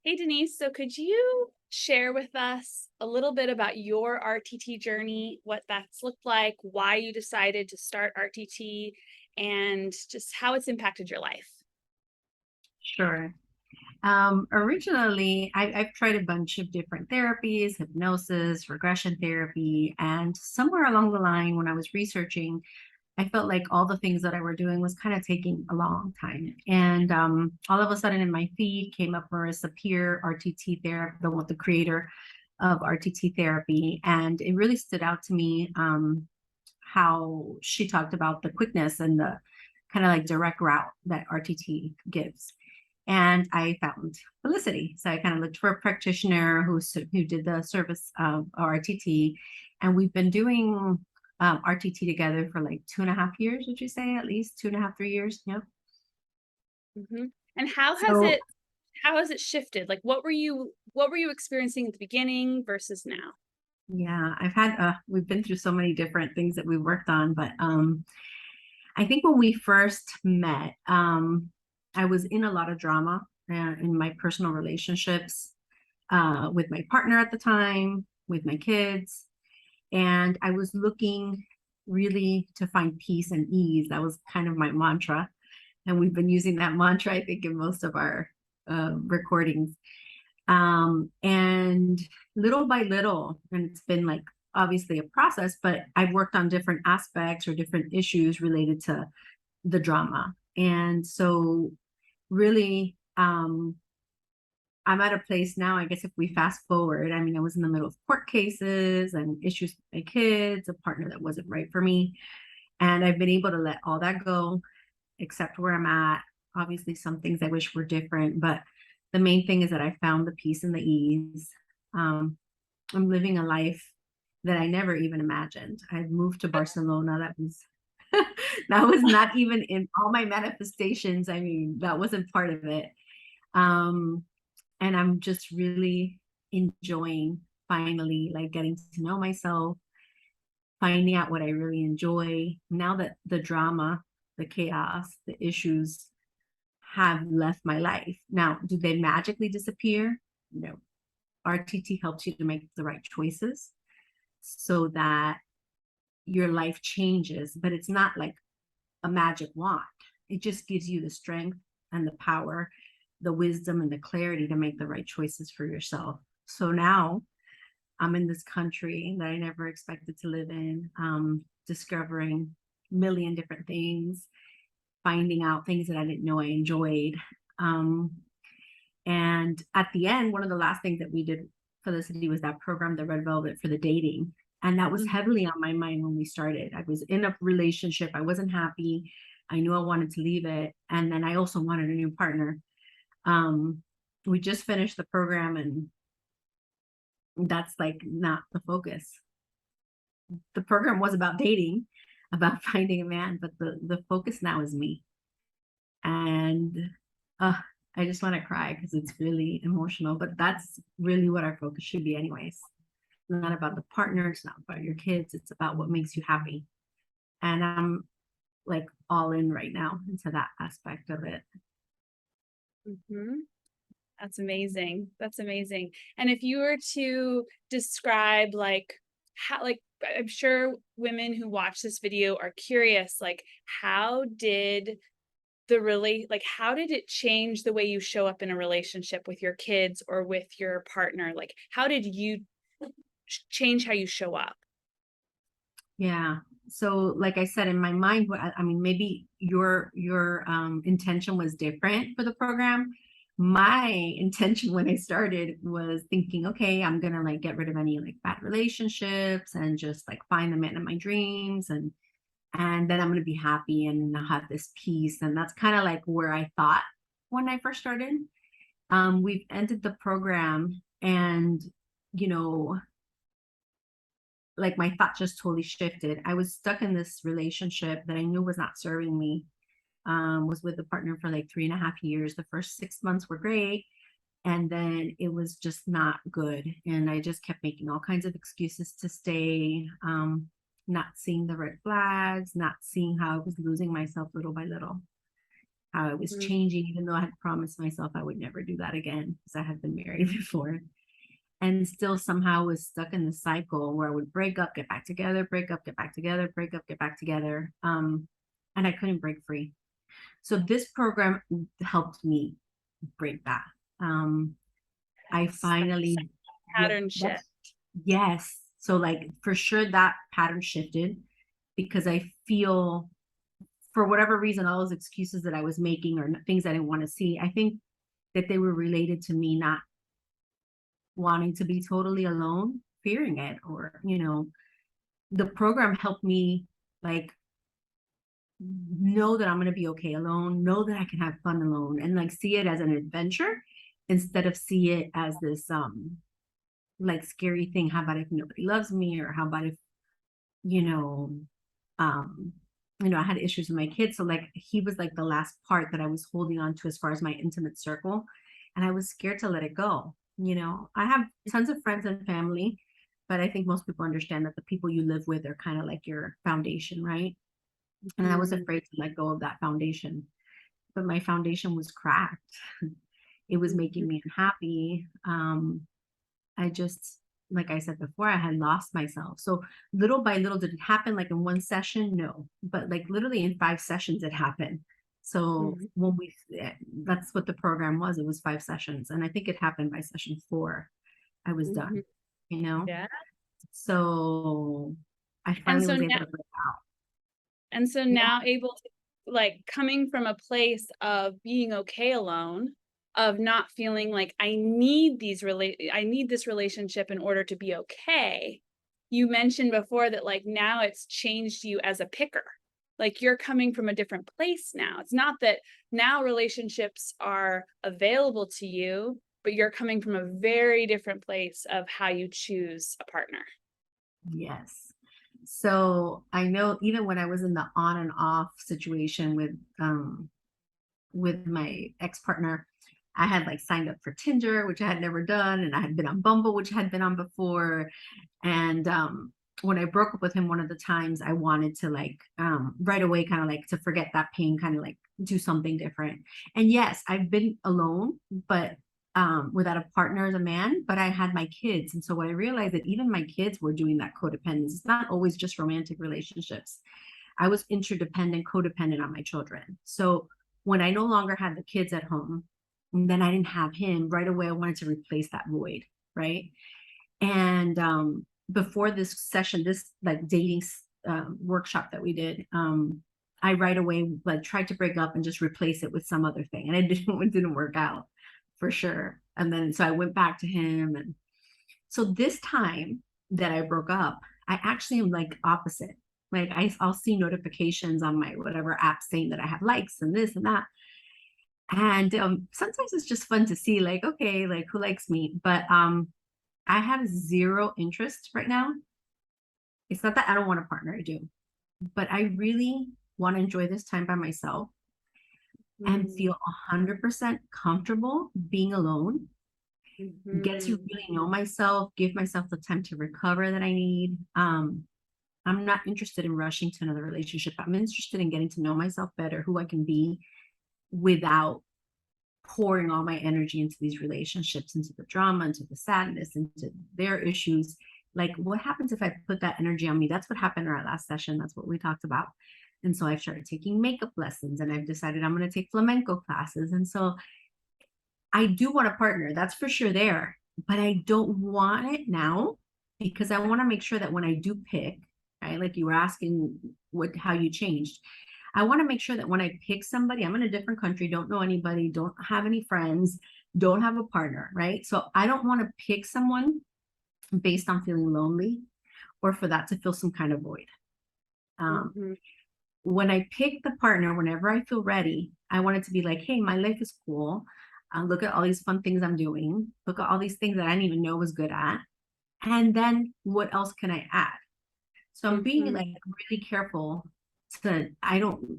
Hey Denise, so could you share with us a little bit about your RTT journey, what that's looked like, why you decided to start RTT, and just how it's impacted your life? Sure. Originally, I've tried a bunch of different therapies, hypnosis, regression therapy, and somewhere along the line, when I was researching, I felt like all the things that I were doing was kind of taking a long time. And all of a sudden, in my feed came up Marissa Peer, RTT therapy, the creator of RTT therapy, and it really stood out to me how she talked about the quickness and the kind of like direct route that RTT gives. And I found Felicity. So I kind of looked for a practitioner who did the service of RTT, and we've been doing RTT together for like 2.5 years. Would you say at least 2.5, 3 years? Yep. hmm And So how has it shifted? Like what were you experiencing at the beginning versus now? yeah, we've been through so many different things that we worked on, but I think when we first met, I was in a lot of drama in my personal relationships with my partner at the time, with my kids. And I was looking really to find peace and ease. That was kind of my mantra. And we've been using that mantra, I think, in most of our recordings. And little by little, and it's been like obviously a process, but I've worked on different aspects or different issues related to the drama. And so, really, I'm at a place now, I guess if we fast forward, I mean, I was in the middle of court cases and issues with my kids, a partner that wasn't right for me. And I've been able to let all that go, accept where I'm at. Obviously, some things I wish were different, but the main thing is that I found the peace and the ease. Um, I'm living a life that I never even imagined. I've moved to Barcelona. That was that was not even in all my manifestations. I mean, that wasn't part of it. Um, and I'm just really enjoying finally like getting to know myself, finding out what I really enjoy. Now that the drama, the chaos, the issues have left my life. Now, do they magically disappear? No. RTT helps you to make the right choices so that your life changes, but it's not like a magic wand. It just gives you the strength and the power, the wisdom and the clarity to make the right choices for yourself. So now I'm in this country that I never expected to live in, discovering a million different things, finding out things that I didn't know I enjoyed. Um, and at the end, one of the last things that we did, Felicity, was that program, the Red Velvet for the dating. And that was Mhm. heavily on my mind when we started. I was in a relationship, I wasn't happy. I knew I wanted to leave it. And then I also wanted a new partner. Um, we just finished the program, and that's like not the focus. The program was about dating, about finding a man, but the focus now is me. And uh, I just want to cry because it's really emotional. But that's really what our focus should be, anyways. It's not about the partner. It's not about your kids. It's about what makes you happy. And I'm like all in right now into that aspect of it. Mhm. That's amazing. That's amazing. And if you were to describe like how like I'm sure women who watch this video are curious like how did how did it change the way you show up in a relationship with your kids or with your partner? Like how did you change how you show up? Yeah. So, like I said, in my mind, I mean, maybe your intention was different for the program. My intention when I started was thinking, okay, I'm gonna like get rid of any like bad relationships and just like find the man of my dreams, and then I'm gonna be happy and I'll have this peace. And that's kind of like where I thought when I first started. We've ended the program, and you know, like my thought just totally shifted. I was stuck in this relationship that I knew was not serving me. Was with a partner for like 3.5 years. The first 6 months were great. And then it was just not good. And I just kept making all kinds of excuses to stay, not seeing the red flags, not seeing how I was losing myself little by little. how I was Mhm. changing, even though I had promised myself I would never do that again because I had been married before. And still somehow was stuck in the cycle where I would break up, get back together, break up, get back together, break up, get back together. And I couldn't break free. So this program helped me break that. Um, I Yes, that's finally, yeah, pattern shift. that's yes. So like for sure that pattern shifted because I feel for whatever reason, all those excuses that I was making or things I didn't want to see, I think that they were related to me not wanting to be totally alone, fearing it, or, the program helped me like know that I'm going to be okay alone, know that I can have fun alone and like see it as an adventure instead of see it as this like scary thing. How about if nobody loves me? Or how about if, you know, um, I had issues with my kids. So like he was like the last part that I was holding on to as far as my intimate circle. And I was scared to let it go. I have tons of friends and family, but I think most people understand that the people you live with are kind of like your foundation, right? And I was Mhm. afraid to let go of that foundation. But my foundation was cracked. It was making Mhm. me unhappy. I just, like I said before, I had lost myself. So little by little, did it happen like in one session? No, but like literally in 5 sessions, it happened. So Mhm. that's what the program was. It was 5 sessions. And I think it happened by session 4. I was Mhm. done, you know? Yeah. So I And finally so was now able to break out. and so Yeah. now able to like coming from a place of being okay alone, of not feeling like I need this relationship in order to be okay. You mentioned before that like now it's changed you as a picker. Like you're coming from a different place now. It's not that now relationships are available to you, but you're coming from a very different place of how you choose a partner. Yes. So I know even when I was in the on and off situation with my ex-partner, I had like signed up for Tinder, which I had never done, and I had been on Bumble, which I had been on before. And when I broke up with him one of the times, I wanted to like right away kind of like to forget that pain, kind of like do something different. And yes, I've been alone, but without a partner as a man, but I had my kids. And so when I realized that even my kids were doing that codependence, it's not always just romantic relationships. I was interdependent, codependent on my children. So when I no longer had the kids at home, and then I didn't have him right away, I wanted to replace that void, right? And before this session, this like dating workshop that we did, I right away like tried to break up and just replace it with some other thing, and it didn't work out for sure. And then so I went back to him, and so this time that I broke up, I actually am like opposite. Like I'll see notifications on my whatever app saying that I have likes and this and that. And sometimes it's just fun to see, like, okay, like who likes me? But I have zero interest right now. It's not that I don't want a partner, I do, but I really want to enjoy this time by myself and Mhm. feel 100% comfortable being alone, get to Mhm. really know myself, give myself the time to recover that I need. I'm not interested in rushing to another relationship. I'm interested in getting to know myself better, who I can be without pouring all my energy into these relationships, into the drama, into the sadness, into their issues. Like, what happens if I put that energy on me? That's what happened in our last session. That's what we talked about. And so I've started taking makeup lessons, and I've decided I'm going to take flamenco classes. And so I do want a partner, that's for sure there, but I don't want it now because I want to make sure that when I do pick, right, like you were asking how you changed. I want to make sure that when I pick somebody, I'm in a different country, don't know anybody, don't have any friends, don't have a partner, right? So I don't want to pick someone based on feeling lonely or for that to fill some kind of void. Um, Mhm. when I pick the partner, whenever I feel ready, I want it to be like, hey, my life is cool. Look at all these fun things I'm doing. Look at all these things that I didn't even know I was good at. And then what else can I add? So I'm being Mhm. like really careful to, I don't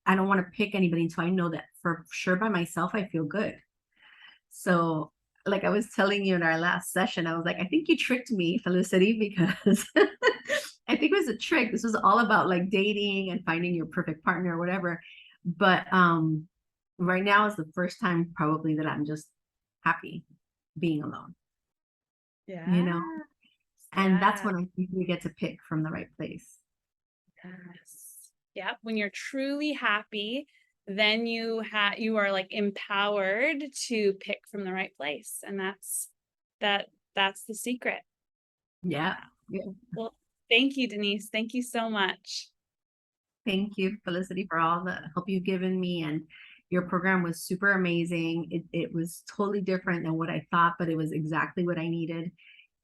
want to pick anybody until I know that for sure by myself, I feel good. So like I was telling you in our last session, I was like, I think you tricked me, Felicity, because I think it was a trick. This was all about like dating and finding your perfect partner or whatever. But right now is the first time probably that I'm just happy being alone, you Yeah. know? And that's Yeah. when I think you get to pick from the right place. Yes. Yeah. When you're truly happy, then you are like empowered to pick from the right place. And that's the secret. Yeah. Yeah. Well, thank you, Denise. Thank you so much. Thank you, Felicity, for all the help you've given me. And your program was super amazing. It was totally different than what I thought, but it was exactly what I needed.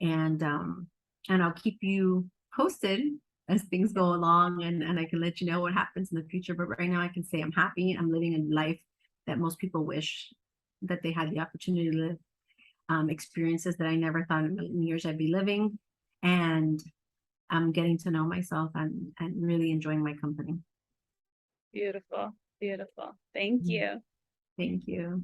And I'll keep you posted as things go along, and I can let you know what happens in the future. But right now I can say I'm happy. I'm living a life that most people wish that they had the opportunity to live, experiences that I never thought in a million years I'd be living. And I'm getting to know myself and really enjoying my company. Beautiful. Beautiful. Thank Mm. you. Thank you.